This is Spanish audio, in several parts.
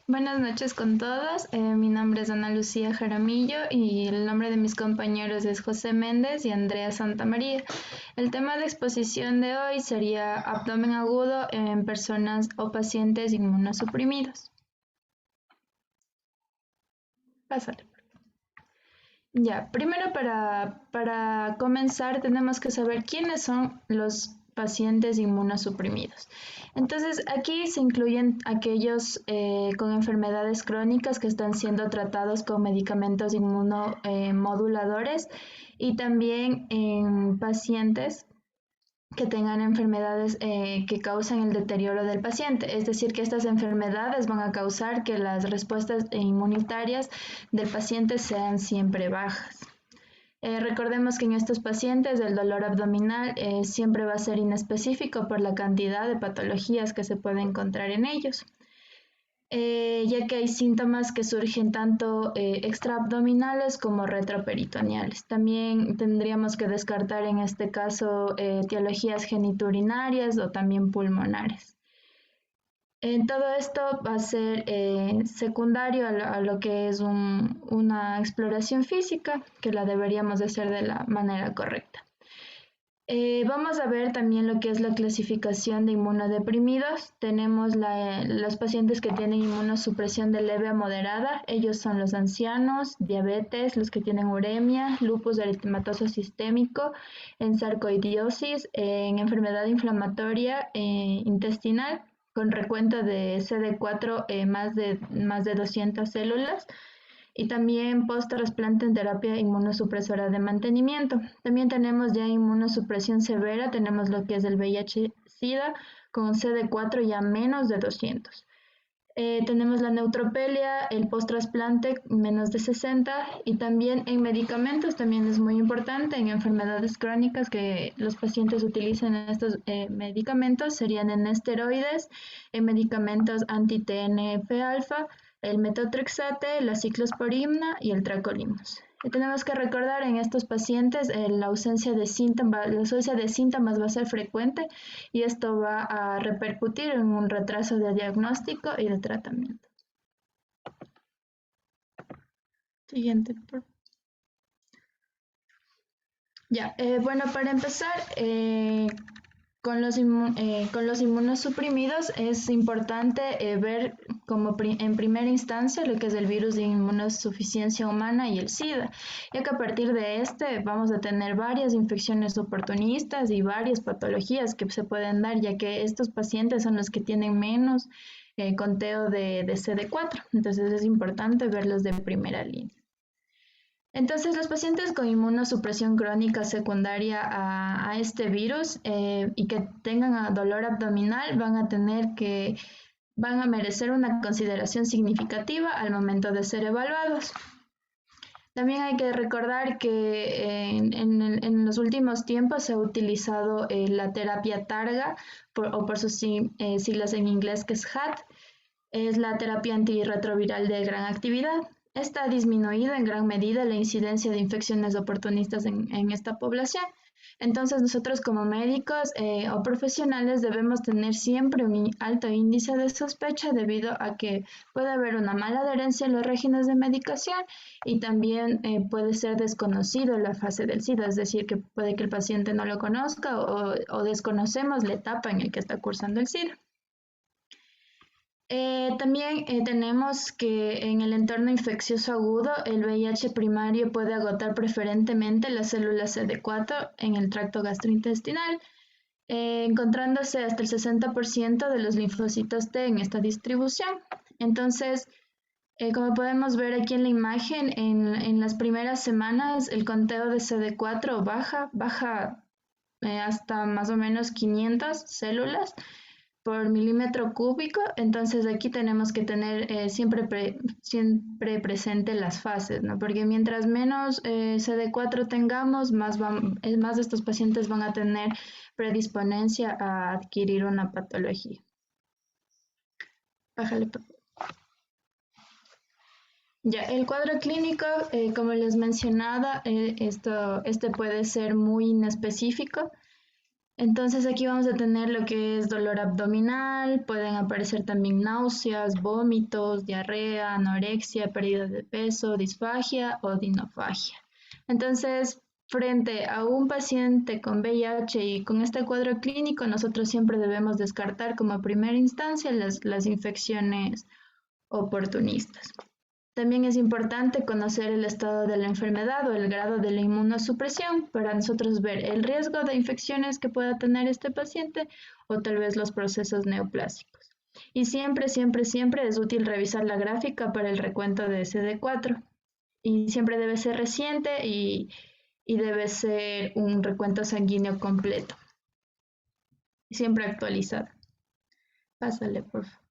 Buenas noches con todos. Mi nombre es Ana Lucía Jaramillo y el nombre de mis compañeros es José Méndez y Andrea Santamaría. El tema de exposición de hoy sería abdomen agudo en personas o pacientes inmunosuprimidos. Pásale. Ya, primero para comenzar tenemos que saber quiénes son los pacientes inmunosuprimidos. Entonces, aquí se incluyen aquellos con enfermedades crónicas que están siendo tratados con medicamentos inmunomoduladores y también en pacientes que tengan enfermedades que causan el deterioro del paciente. Es decir, que estas enfermedades van a causar que las respuestas inmunitarias del paciente sean siempre bajas. Recordemos que en estos pacientes el dolor abdominal siempre va a ser inespecífico por la cantidad de patologías que se puede encontrar en ellos. Ya que hay síntomas que surgen tanto extraabdominales como retroperitoneales. También tendríamos que descartar en este caso etiologías geniturinarias o también pulmonares. Todo esto va a ser secundario a lo que es una exploración física, que la deberíamos de hacer de la manera correcta. Vamos a ver también lo que es la clasificación de inmunodeprimidos. Tenemos los pacientes que tienen inmunosupresión de leve a moderada. Ellos son los ancianos, diabetes, los que tienen uremia, lupus eritematoso sistémico, en sarcoidosis, en enfermedad inflamatoria intestinal, con recuento de CD4 más de 200 células y también post-trasplante en terapia inmunosupresora de mantenimiento. También tenemos ya inmunosupresión severa, tenemos lo que es el VIH-Sida con CD4 ya menos de 200. Tenemos la neutropenia, el post-trasplante menos de 60 y también en medicamentos también es muy importante, en enfermedades crónicas que los pacientes utilizan estos medicamentos serían en esteroides, en medicamentos anti-TNF-alfa, el metotrexate, la ciclosporina y el tacrolimus. Tenemos que recordar en estos pacientes la ausencia de síntomas va a ser frecuente y esto va a repercutir en un retraso de diagnóstico y de tratamiento. Siguiente. Ya, bueno, para empezar, con los inmunosuprimidos es importante ver como en primera instancia lo que es el virus de inmunosuficiencia humana y el SIDA, ya que a partir de este vamos a tener varias infecciones oportunistas y varias patologías que se pueden dar, ya que estos pacientes son los que tienen menos conteo de CD4, entonces es importante verlos de primera línea. Entonces, los pacientes con inmunosupresión crónica secundaria a este virus y que tengan dolor abdominal van a merecer una consideración significativa al momento de ser evaluados. También hay que recordar que en los últimos tiempos se ha utilizado la terapia TARGA, o por sus siglas en inglés que es HAT, es la terapia antirretroviral de gran actividad. Esta ha disminuido en gran medida la incidencia de infecciones oportunistas en esta población. Entonces, nosotros como médicos o profesionales debemos tener siempre un alto índice de sospecha debido a que puede haber una mala adherencia en los regímenes de medicación y también puede ser desconocido la fase del SIDA, es decir, que puede que el paciente no lo conozca o desconocemos la etapa en la que está cursando el SIDA. También tenemos que en el entorno infeccioso agudo el VIH primario puede agotar preferentemente las células CD4 en el tracto gastrointestinal, encontrándose hasta el 60% de los linfocitos T en esta distribución. Entonces, como podemos ver aquí en la imagen, en las primeras semanas el conteo de CD4 baja hasta más o menos 500 células por milímetro cúbico, entonces aquí tenemos que tener siempre presente las fases, ¿no? Porque mientras menos CD4 tengamos, más de estos pacientes van a tener predisponencia a adquirir una patología. Bájale, por favor. Ya, el cuadro clínico, como les mencionaba, este puede ser muy inespecífico. Entonces aquí vamos a tener lo que es dolor abdominal, pueden aparecer también náuseas, vómitos, diarrea, anorexia, pérdida de peso, disfagia o dinofagia. Entonces, frente a un paciente con VIH y con este cuadro clínico, nosotros siempre debemos descartar como primera instancia las infecciones oportunistas. También es importante conocer el estado de la enfermedad o el grado de la inmunosupresión para nosotros ver el riesgo de infecciones que pueda tener este paciente o tal vez los procesos neoplásicos. Y siempre, siempre, siempre es útil revisar la gráfica para el recuento de CD4. Y siempre debe ser reciente y debe ser un recuento sanguíneo completo. Siempre actualizado. Pásale, por favor.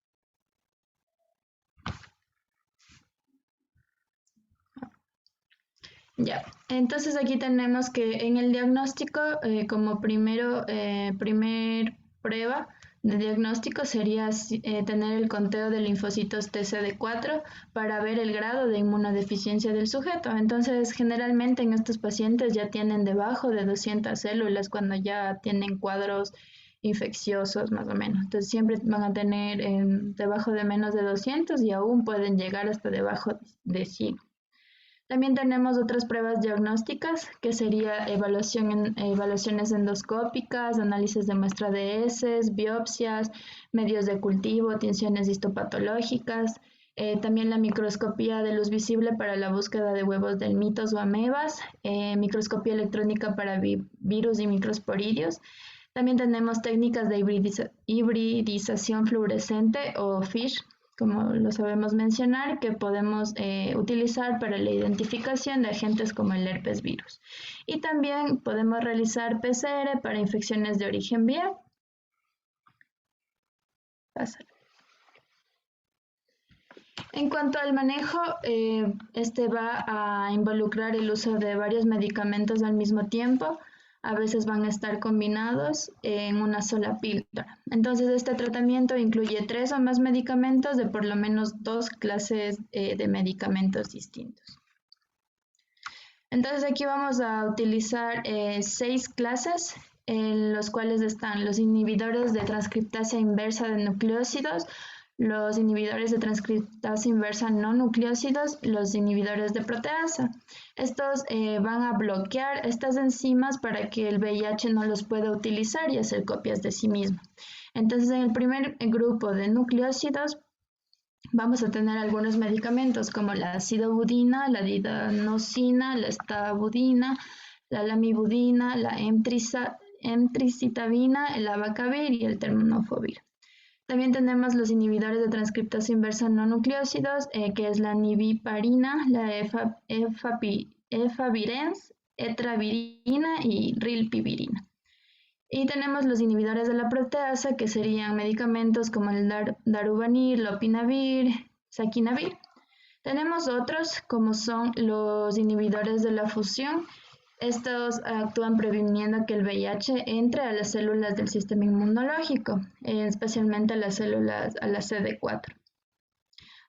Ya, entonces aquí tenemos que en el diagnóstico, como primer prueba de diagnóstico sería tener el conteo de linfocitos TCD4 para ver el grado de inmunodeficiencia del sujeto. Entonces, generalmente en estos pacientes ya tienen debajo de 200 células cuando ya tienen cuadros infecciosos más o menos. Entonces, siempre van a tener debajo de menos de 200 y aún pueden llegar hasta debajo de 100. También tenemos otras pruebas diagnósticas, que sería evaluaciones endoscópicas, análisis de muestra de heces, biopsias, medios de cultivo, tinciones histopatológicas, también la microscopía de luz visible para la búsqueda de huevos del mitos o amebas, microscopía electrónica para virus y microsporidios. También tenemos técnicas de hibridización fluorescente o FISH, como lo sabemos mencionar, que podemos utilizar para la identificación de agentes como el herpes virus. Y también podemos realizar PCR para infecciones de origen viral. Pásalo. En cuanto al manejo, este va a involucrar el uso de varios medicamentos al mismo tiempo. A veces van a estar combinados en una sola píldora. Entonces, este tratamiento incluye 3 o más medicamentos de por lo menos 2 clases de medicamentos distintos. Entonces, aquí vamos a utilizar 6 clases, en los cuales están los inhibidores de transcriptasa inversa de nucleósidos, los inhibidores de transcriptasa inversa no nucleósidos, los inhibidores de proteasa. Estos van a bloquear estas enzimas para que el VIH no los pueda utilizar y hacer copias de sí mismo. Entonces, en el primer grupo de nucleósidos vamos a tener algunos medicamentos como la acidobudina, la didanosina, la estabudina, la lamivudina, la emtricitabina, el abacavir y el tenofovir. También tenemos los inhibidores de transcriptasa inversa no nucleósidos, que es la niviparina, la efavirenz, etravirina y rilpivirina. Y tenemos los inhibidores de la proteasa, que serían medicamentos como el daruvanir, lopinavir, saquinavir. Tenemos otros, como son los inhibidores de la fusión. Estos actúan previniendo que el VIH entre a las células del sistema inmunológico, especialmente a las células, a la CD4.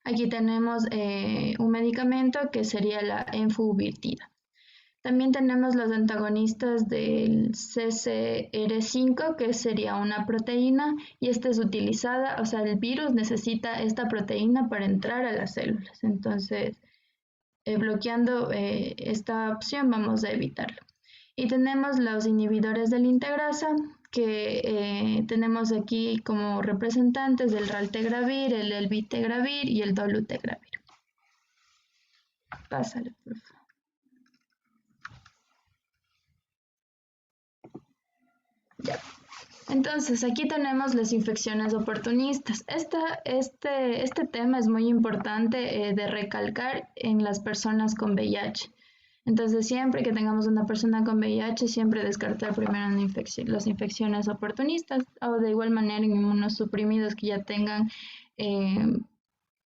Aquí tenemos un medicamento que sería la enfuvirtida. También tenemos los antagonistas del CCR5, que sería una proteína, y esta es utilizada, o sea, el virus necesita esta proteína para entrar a las células. Entonces, bloqueando esta opción vamos a evitarlo. Y tenemos los inhibidores de la integrasa, que tenemos aquí como representantes el raltegravir, el elvitegravir y el dolutegravir. Pásale, por favor. Ya. Entonces, aquí tenemos las infecciones oportunistas. Este tema es muy importante de recalcar en las personas con VIH. Entonces, siempre que tengamos una persona con VIH, siempre descartar primero las infecciones oportunistas o de igual manera en inmunosuprimidos que ya tengan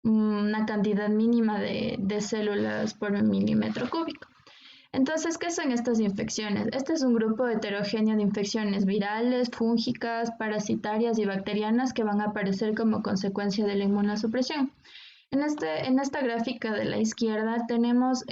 una cantidad mínima de células por milímetro cúbico. Entonces, ¿qué son estas infecciones? Este es un grupo heterogéneo de infecciones virales, fúngicas, parasitarias y bacterianas que van a aparecer como consecuencia de la inmunosupresión. En esta gráfica de la izquierda tenemos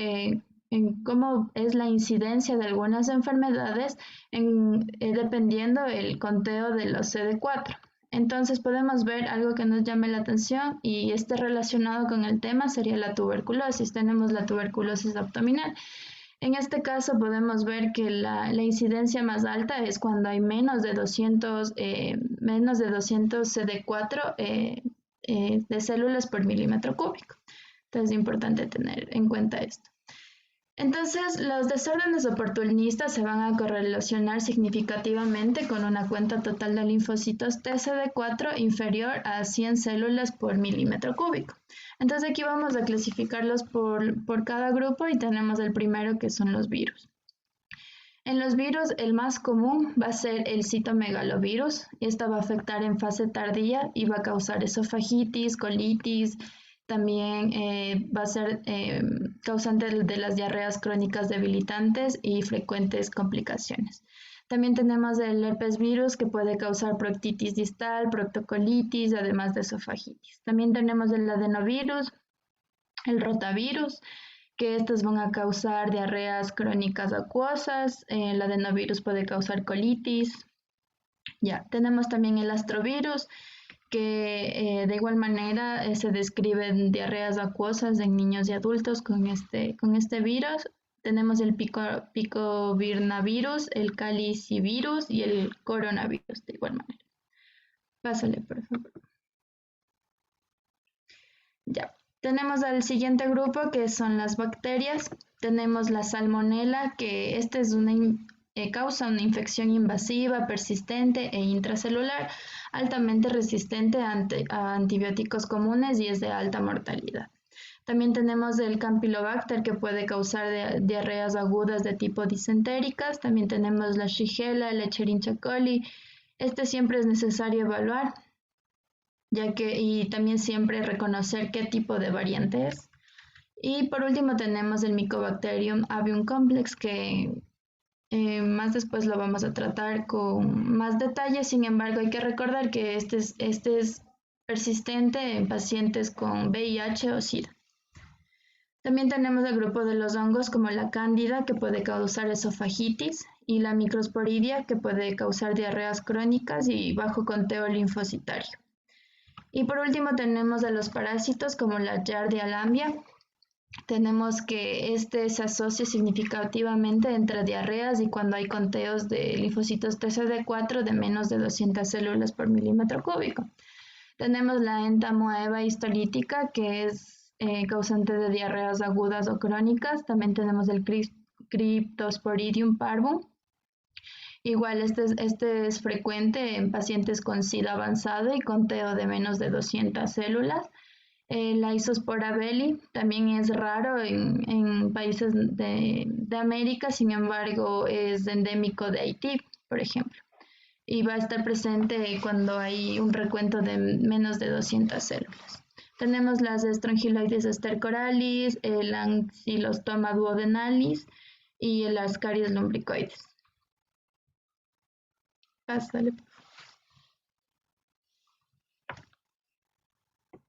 en cómo es la incidencia de algunas enfermedades dependiendo el conteo de los CD4. Entonces podemos ver algo que nos llame la atención y esté relacionado con el tema sería la tuberculosis. Tenemos la tuberculosis abdominal. En este caso podemos ver que la incidencia más alta es cuando hay menos de 200 CD4 de células por milímetro cúbico. Entonces es importante tener en cuenta esto. Entonces, los desórdenes oportunistas se van a correlacionar significativamente con una cuenta total de linfocitos TCD4 inferior a 100 células por milímetro cúbico. Entonces, aquí vamos a clasificarlos por cada grupo y tenemos el primero que son los virus. En los virus, el más común va a ser el citomegalovirus. Esta va a afectar en fase tardía y va a causar esofagitis, colitis. También va a ser causante de las diarreas crónicas debilitantes y frecuentes complicaciones. También tenemos el herpes virus que puede causar proctitis distal, proctocolitis, además de esofagitis. También tenemos el adenovirus, el rotavirus, que estos van a causar diarreas crónicas acuosas. El adenovirus puede causar colitis. Ya, tenemos también el astrovirus, que de igual manera se describen diarreas acuosas en niños y adultos con este virus. Tenemos el picovirnavirus, el calicivirus y el coronavirus de igual manera. Pásale, por favor. Ya. Tenemos al siguiente grupo que son las bacterias. Tenemos la salmonela, que esta es causa una infección invasiva, persistente e intracelular, altamente resistente a antibióticos comunes y es de alta mortalidad. También tenemos el Campylobacter, que puede causar diarreas agudas de tipo disentéricas. También tenemos la Shigella, el Escherichia coli. Este siempre es necesario evaluar, y también siempre reconocer qué tipo de variante es. Y por último tenemos el Mycobacterium avium complex, que más después lo vamos a tratar con más detalle. Sin embargo, hay que recordar que este es persistente en pacientes con VIH o SIDA. También tenemos el grupo de los hongos como la cándida, que puede causar esofagitis, y la microsporidia, que puede causar diarreas crónicas y bajo conteo linfocitario. Y por último tenemos a los parásitos como la Giardia lamblia. Tenemos que se asocia significativamente entre diarreas y cuando hay conteos de linfocitos TCD4 de menos de 200 células por milímetro cúbico. Tenemos la entamoeba histolítica, que es causante de diarreas agudas o crónicas. También tenemos el Cryptosporidium parvum. Igual este es frecuente en pacientes con SIDA avanzado y conteo de menos de 200 células. La Isospora belli también es raro en países de América, sin embargo es endémico de Haití, por ejemplo. Y va a estar presente cuando hay un recuento de menos de 200 células. Tenemos las Strongyloides stercoralis, el Ancylostoma duodenalis y el Ascaris lumbricoides. Pásale.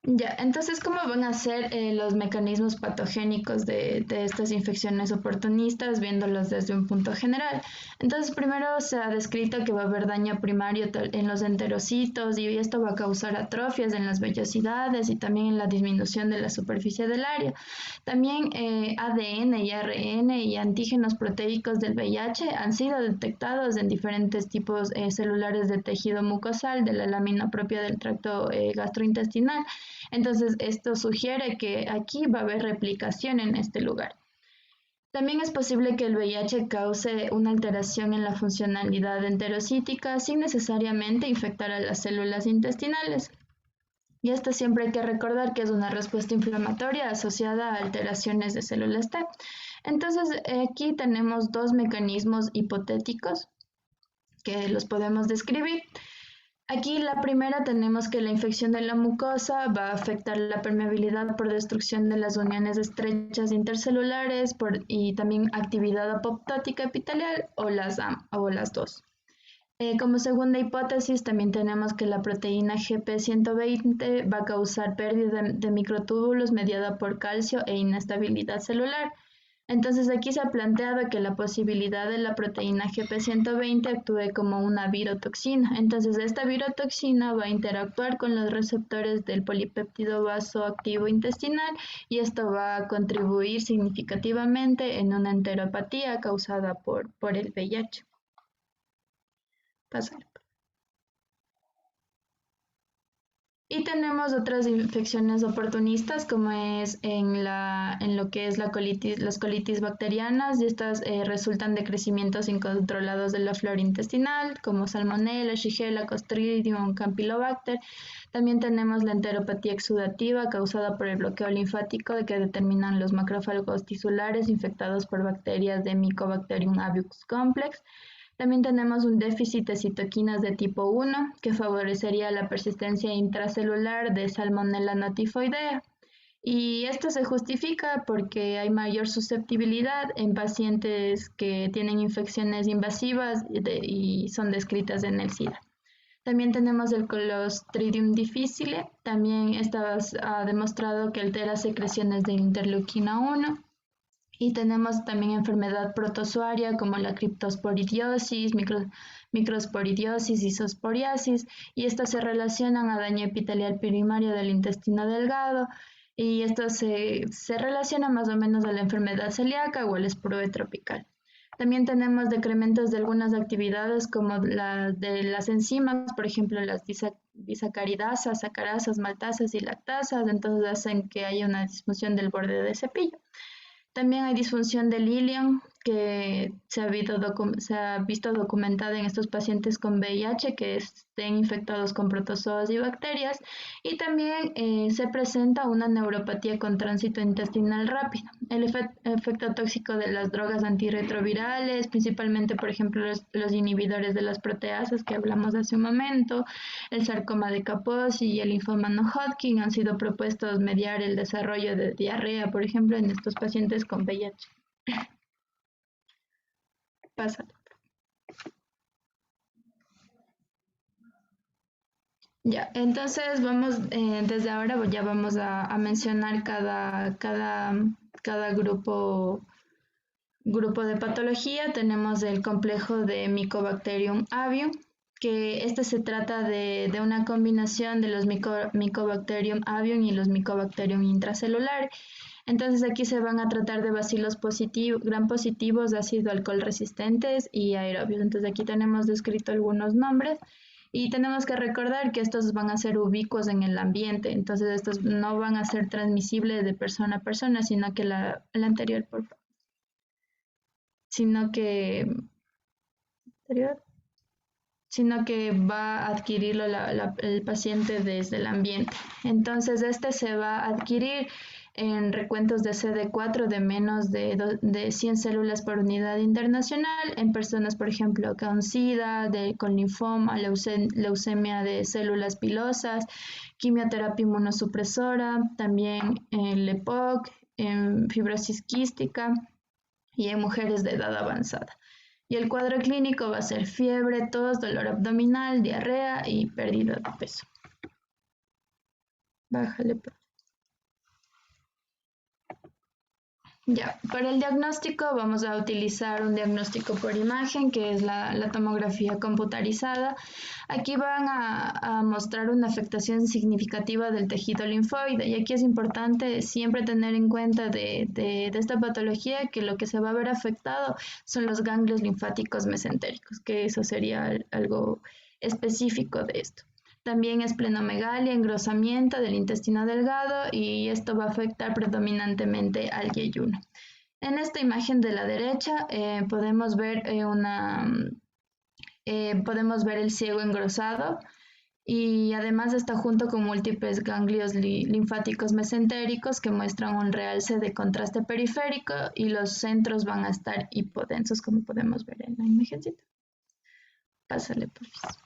Ya, entonces, ¿cómo van a ser los mecanismos patogénicos de estas infecciones oportunistas, viéndolos desde un punto general? Entonces, primero se ha descrito que va a haber daño primario en los enterocitos y esto va a causar atrofias en las vellosidades y también en la disminución de la superficie del área. También ADN y ARN y antígenos proteicos del VIH han sido detectados en diferentes tipos celulares de tejido mucosal de la lámina propia del tracto gastrointestinal. Entonces, esto sugiere que aquí va a haber replicación en este lugar. También es posible que el VIH cause una alteración en la funcionalidad enterocítica sin necesariamente infectar a las células intestinales. Y esto siempre hay que recordar que es una respuesta inflamatoria asociada a alteraciones de células T. Entonces, aquí tenemos dos mecanismos hipotéticos que los podemos describir. Aquí la primera tenemos que la infección de la mucosa va a afectar la permeabilidad por destrucción de las uniones estrechas intercelulares y también actividad apoptótica epitelial o las dos. Como segunda hipótesis también tenemos que la proteína GP120 va a causar pérdida de microtúbulos mediada por calcio e inestabilidad celular. Entonces aquí se ha planteado que la posibilidad de la proteína GP120 actúe como una virotoxina. Entonces esta virotoxina va a interactuar con los receptores del polipéptido vasoactivo intestinal y esto va a contribuir significativamente en una enteropatía causada por el VIH. Pásale. Y tenemos otras infecciones oportunistas, como es en lo que es las colitis bacterianas, y estas resultan de crecimientos incontrolados de la flora intestinal, como Salmonella, Shigella, Clostridium, Campylobacter. También tenemos la enteropatía exudativa causada por el bloqueo linfático de que determinan los macrófagos tisulares infectados por bacterias de Mycobacterium avius complex. También tenemos un déficit de citoquinas de tipo 1 que favorecería la persistencia intracelular de Salmonella notifoidea. Y esto se justifica porque hay mayor susceptibilidad en pacientes que tienen infecciones invasivas y son descritas en el SIDA. También tenemos el Clostridium difficile, también ha demostrado que altera secreciones de interleuquina 1. Y tenemos también enfermedad protozoaria como la criptosporidiosis, microsporidiosis y zosporiasis, y estas se relacionan a daño epitelial primario del intestino delgado, y esto se relaciona más o menos a la enfermedad celíaca o al sprue tropical. También tenemos decrementos de algunas actividades como la de las enzimas, por ejemplo, las disacaridasas, sacarasas, maltasas y lactasas, entonces hacen que haya una disfunción del borde de cepillo. También hay disfunción del ilion que se ha visto documentada en estos pacientes con VIH que estén infectados con protozoas y bacterias, y también se presenta una neuropatía con tránsito intestinal rápido. El efecto tóxico de las drogas antirretrovirales, principalmente por ejemplo los inhibidores de las proteasas que hablamos hace un momento, el sarcoma de Kaposi y el linfoma no Hodgkin han sido propuestos mediar el desarrollo de diarrea, por ejemplo, en estos pacientes con VIH. Pásale. Ya, entonces vamos, desde ahora ya vamos a mencionar cada grupo de patología. Tenemos el complejo de Mycobacterium avium, que este se trata de una combinación de los Mycobacterium avium y los Mycobacterium intracelulares. Entonces aquí se van a tratar de bacilos gram positivos, ácido alcohol resistentes y aerobios. Entonces aquí tenemos descrito algunos nombres y tenemos que recordar que estos van a ser ubicuos en el ambiente. Entonces estos no van a ser transmisibles de persona a persona, sino que la anterior, por favor. Sino que va a adquirirlo el paciente desde el ambiente. Entonces, este se va a adquirir en recuentos de CD4 de menos de 100 células por unidad internacional, en personas, por ejemplo, con SIDA, con linfoma, leucemia de células pilosas, quimioterapia inmunosupresora, también en LEPOC, en fibrosis quística y en mujeres de edad avanzada. Y el cuadro clínico va a ser fiebre, tos, dolor abdominal, diarrea y pérdida de peso. Bájale. Ya, para el diagnóstico vamos a utilizar un diagnóstico por imagen, que es la tomografía computarizada. Aquí van a mostrar una afectación significativa del tejido linfoide, y aquí es importante siempre tener en cuenta de esta patología que lo que se va a ver afectado son los ganglios linfáticos mesentéricos, que eso sería algo específico de esto. También esplenomegalia, engrosamiento del intestino delgado, y esto va a afectar predominantemente al yeyuno. En esta imagen de la derecha podemos ver el ciego engrosado, y además está junto con múltiples ganglios linfáticos mesentéricos que muestran un realce de contraste periférico, y los centros van a estar hipodensos, como podemos ver en la imagencita. Pásale, por favor.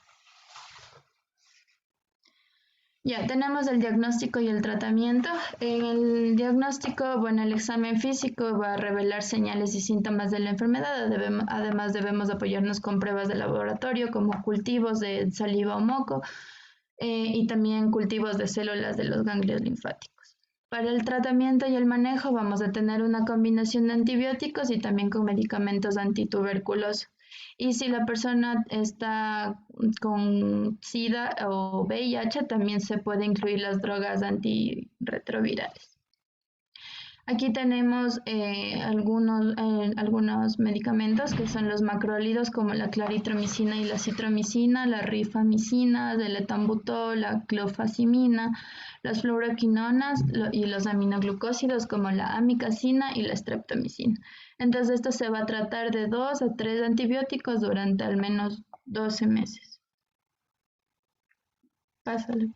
Ya tenemos el diagnóstico y el tratamiento. En el diagnóstico, bueno, el examen físico va a revelar señales y síntomas de la enfermedad. Además, debemos apoyarnos con pruebas de laboratorio como cultivos de saliva o moco, y también cultivos de células de los ganglios linfáticos. Para el tratamiento y el manejo vamos a tener una combinación de antibióticos y también con medicamentos antituberculosos. Y si la persona está con SIDA o VIH, también se puede incluir las drogas antirretrovirales. Aquí tenemos algunos medicamentos que son los macrólidos como la claritromicina y la citromicina, la rifamicina, el etambutol, la clofazimina, las fluoroquinonas y los aminoglucósidos como la amicacina y la streptomicina. Entonces esto se va a tratar de 2 a 3 antibióticos durante al menos 12 meses. Pásale.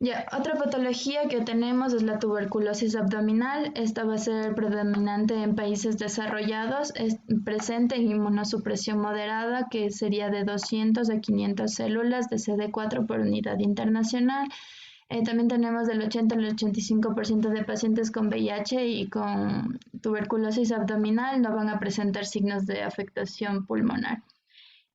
Ya, otra patología que tenemos es la tuberculosis abdominal. Esta va a ser predominante en países desarrollados. Es presente en inmunosupresión moderada, que sería de 200 a 500 células de CD4 por unidad internacional. También tenemos del 80 al 85% de pacientes con VIH y con tuberculosis abdominal no van a presentar signos de afectación pulmonar.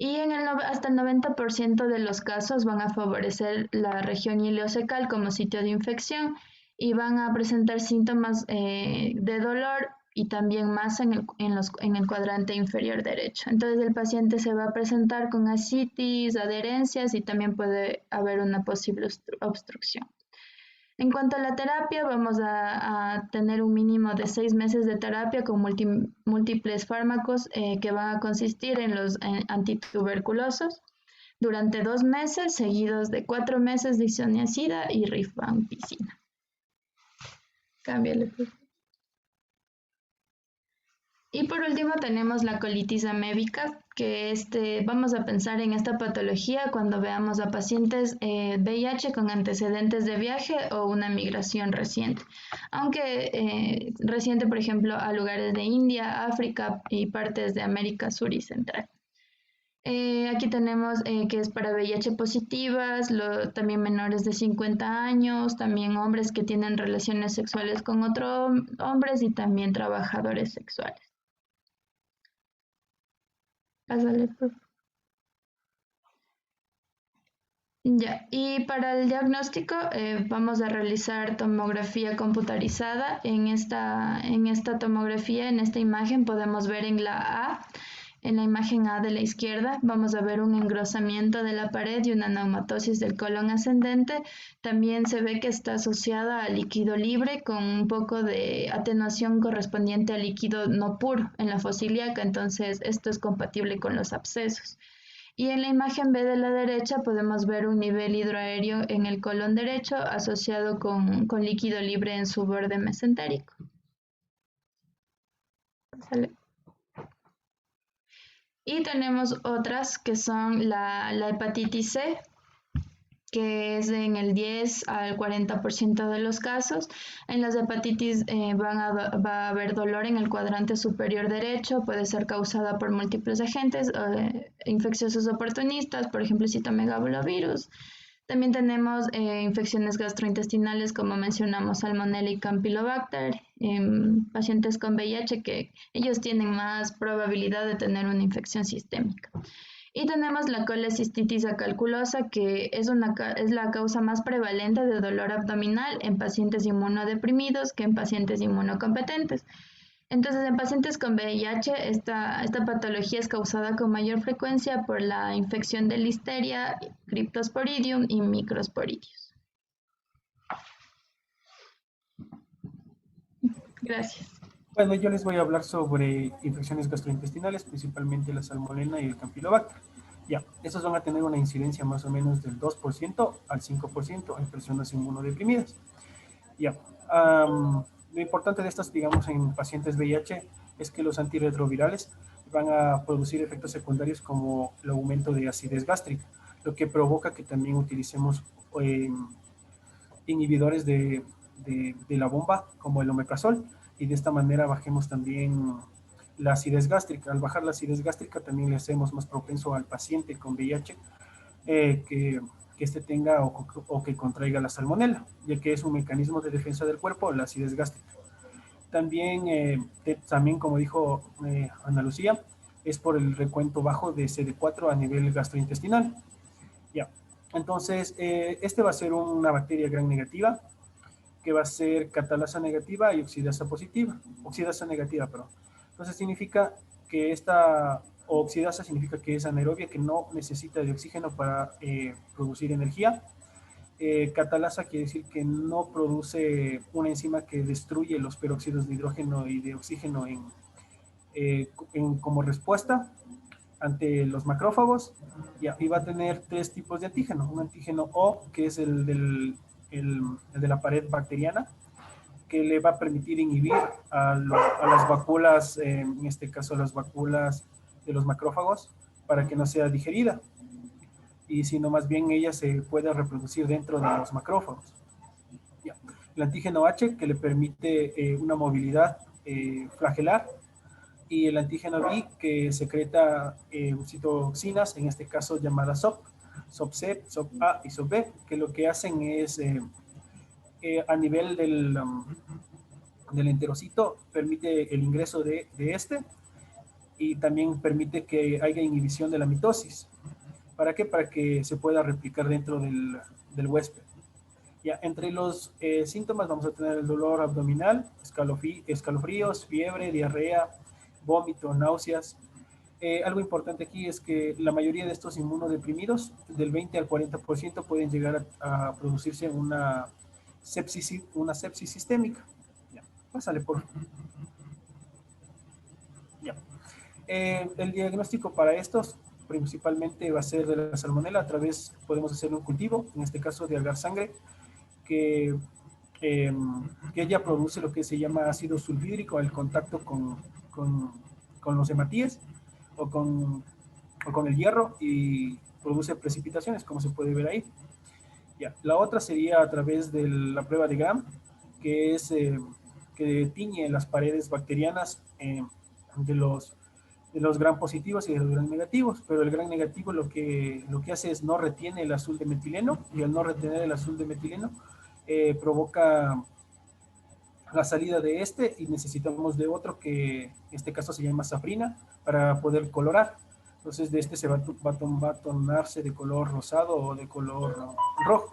Y hasta el 90% de los casos van a favorecer la región ileocecal como sitio de infección y van a presentar síntomas de dolor y también más en el cuadrante inferior derecho. Entonces el paciente se va a presentar con ascitis, adherencias y también puede haber una posible obstrucción. En cuanto a la terapia, vamos a tener un mínimo de 6 meses de terapia con múltiples fármacos que van a consistir en los antituberculosos durante 2 meses, seguidos de 4 meses de isoniazida y rifampicina. Cámbiale, por favor. Y por último tenemos la colitis amébica, que vamos a pensar en esta patología cuando veamos a pacientes VIH con antecedentes de viaje o una migración reciente. Aunque reciente, por ejemplo, a lugares de India, África y partes de América Sur y Central. Aquí tenemos que es para VIH positivas, también menores de 50 años, también hombres que tienen relaciones sexuales con otros hombres y también trabajadores sexuales. Pásale, por favor. Ya, y para el diagnóstico vamos a realizar tomografía computarizada. En esta tomografía, en esta imagen, podemos ver en la imagen A de la izquierda, vamos a ver un engrosamiento de la pared y una neumatosis del colon ascendente. También se ve que está asociada al líquido libre con un poco de atenuación correspondiente al líquido no puro en la fosa ilíaca, entonces esto es compatible con los abscesos. Y en la imagen B de la derecha podemos ver un nivel hidroaéreo en el colon derecho asociado con líquido libre en su borde mesentérico. ¿Sale? Y tenemos otras que son la hepatitis C, que es en el 10 al 40% de los casos. En las hepatitis va a haber dolor en el cuadrante superior derecho, puede ser causada por múltiples agentes infecciosos oportunistas, por ejemplo, citomegalovirus. También tenemos infecciones gastrointestinales, como mencionamos, Salmonella y Campylobacter, pacientes con VIH que ellos tienen más probabilidad de tener una infección sistémica. Y tenemos la colecistitis acalculosa, que es la causa más prevalente de dolor abdominal en pacientes inmunodeprimidos que en pacientes inmunocompetentes. Entonces, en pacientes con VIH, esta patología es causada con mayor frecuencia por la infección de Listeria, Cryptosporidium y Microsporidium. Gracias. Bueno, yo les voy a hablar sobre infecciones gastrointestinales, principalmente la salmonela y el campylobacter. Ya, estos van a tener una incidencia más o menos del 2% al 5% en personas inmunodeprimidas. Ya, lo importante de estas, digamos, en pacientes VIH es que los antirretrovirales van a producir efectos secundarios como el aumento de acidez gástrica, lo que provoca que también utilicemos inhibidores de la bomba como el omeprazol, y de esta manera bajemos también la acidez gástrica. Al bajar la acidez gástrica también le hacemos más propenso al paciente con VIH que éste tenga o que contraiga la salmonela, ya que es un mecanismo de defensa del cuerpo, la acidez gástrica. También como dijo Ana Lucía, es por el recuento bajo de CD4 a nivel gastrointestinal. Ya. Entonces, este va a ser una bacteria gram negativa, que va a ser catalasa negativa y oxidasa positiva, oxidasa negativa, perdón. Entonces significa que esta oxidasa significa que es anaerobia, que no necesita de oxígeno para producir energía. Catalasa quiere decir que no produce una enzima que destruye los peróxidos de hidrógeno y de oxígeno como respuesta ante los macrófagos, y va a tener tres tipos de antígeno. Un antígeno O, que es el de la pared bacteriana, que le va a permitir inhibir a las vacuolas, en este caso las vacuolas de los macrófagos, para que no sea digerida, y sino más bien ella se pueda reproducir dentro de los macrófagos. Ya. El antígeno H, que le permite una movilidad flagelar, y el antígeno B, que secreta citoxinas, en este caso llamadas SOP, SOP-C, SOP-A y SOP-B, que lo que hacen es, a nivel del enterocito, permite el ingreso de este, y también permite que haya inhibición de la mitosis. ¿Para qué? Para que se pueda replicar dentro del huésped. Ya, entre los síntomas vamos a tener el dolor abdominal, escalofríos, fiebre, diarrea, vómito, náuseas. Algo importante aquí es que la mayoría de estos inmunodeprimidos, del 20 al 40%, pueden llegar a producirse una sepsis sistémica. Ya, pásale por. Ya. El diagnóstico para estos principalmente va a ser de la salmonela. A través, podemos hacer un cultivo, en este caso de agar sangre, que, eh, que ella produce lo que se llama ácido sulfídrico al contacto con los hematíes o con el hierro, y produce precipitaciones, como se puede ver ahí. Ya. La otra sería a través de la prueba de Gram, que es que tiñe las paredes bacterianas de los gram positivos y de los gram negativos, pero el gram negativo lo que hace es no retiene el azul de metileno, y al no retener el azul de metileno provoca la salida de este, y necesitamos de otro que en este caso se llama safrina para poder colorar. Entonces de este va a tornarse de color rosado o de color rojo,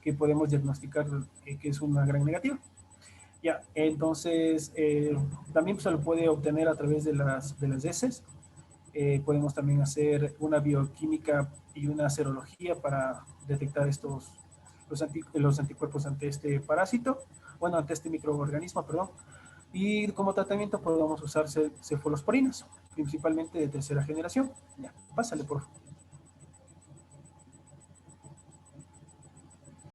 que podemos diagnosticar que es una gran negativa. Ya, entonces también se lo puede obtener a través de las heces. Podemos también hacer una bioquímica y una serología para detectar los anticuerpos ante este parásito, bueno, ante este microorganismo, perdón. Y como tratamiento podemos usar cefalosporinas, principalmente de tercera generación. Ya, pásale por favor.